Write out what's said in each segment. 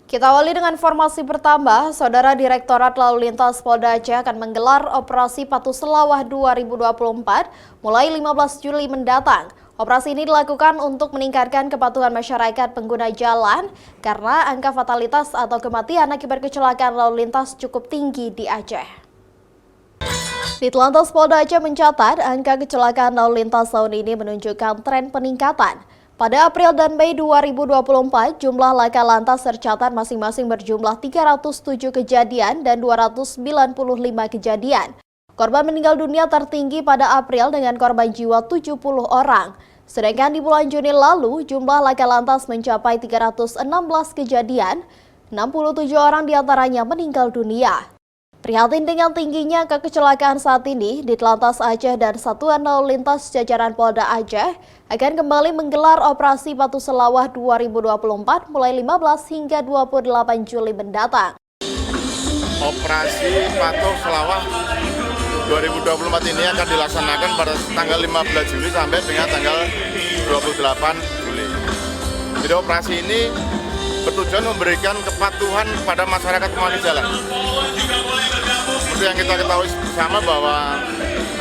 Kita awali dengan informasi pertama, Saudara Direktorat Lalu Lintas Polda Aceh akan menggelar Operasi Patuh Selawah 2024 mulai 15 Juli mendatang. Operasi ini dilakukan untuk meningkatkan kepatuhan masyarakat pengguna jalan karena angka fatalitas atau kematian akibat kecelakaan lalu lintas cukup tinggi di Aceh. Ditlantas Polda Aceh mencatat angka kecelakaan lalu lintas tahun ini menunjukkan tren peningkatan. Pada April dan Mei 2024, jumlah laka lantas tercatat masing-masing berjumlah 307 kejadian dan 295 kejadian. Korban meninggal dunia tertinggi pada April dengan korban jiwa 70 orang. Sedangkan di bulan Juni lalu, jumlah laka lantas mencapai 316 kejadian, 67 orang diantaranya meninggal dunia. Prihatin dengan tingginya angka kecelakaan saat ini, Ditlantas Aceh dan Satuan Lalu Lintas jajaran Polda Aceh akan kembali menggelar Operasi Patuh Selawah 2024 mulai 15 hingga 28 Juli mendatang. Operasi Patuh Selawah 2024 ini akan dilaksanakan pada tanggal 15 Juli sampai dengan tanggal 28 Juli. Jadi operasi ini bertujuan memberikan kepatuhan kepada masyarakat pengguna jalan. Seperti yang kita ketahui bersama bahwa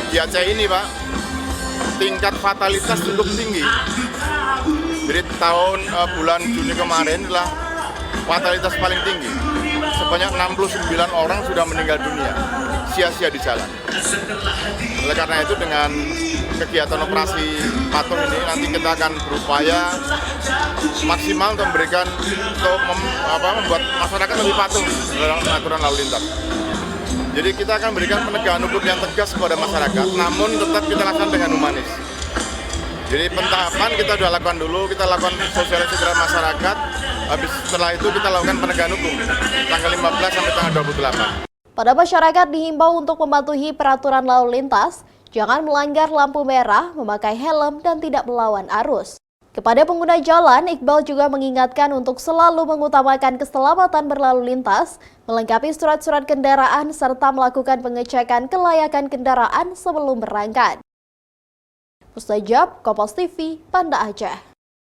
di Aceh ini, Pak, tingkat fatalitas cukup tinggi. Jadi bulan Juni kemarin adalah fatalitas paling tinggi. Sebanyak 69 orang sudah meninggal dunia sia-sia di jalan. Oleh karena itu dengan kegiatan operasi patuh ini nanti kita akan berupaya maksimal untuk membuat masyarakat lebih patuh dalam aturan lalu lintas. Jadi kita akan berikan penegakan hukum yang tegas kepada masyarakat, namun tetap kita lakukan dengan humanis. Jadi pentahapan kita sudah lakukan dulu, kita lakukan sosialisasi terhadap masyarakat, habis setelah itu kita lakukan penegakan hukum, tanggal 15 sampai tanggal 28. Pada masyarakat dihimbau untuk mematuhi peraturan lalu lintas, jangan melanggar lampu merah, memakai helm, dan tidak melawan arus. Kepada pengguna jalan, Iqbal juga mengingatkan untuk selalu mengutamakan keselamatan berlalu lintas, melengkapi surat-surat kendaraan, serta melakukan pengecekan kelayakan kendaraan sebelum berangkat. Mustajab, Kompas TV, Banda Aceh.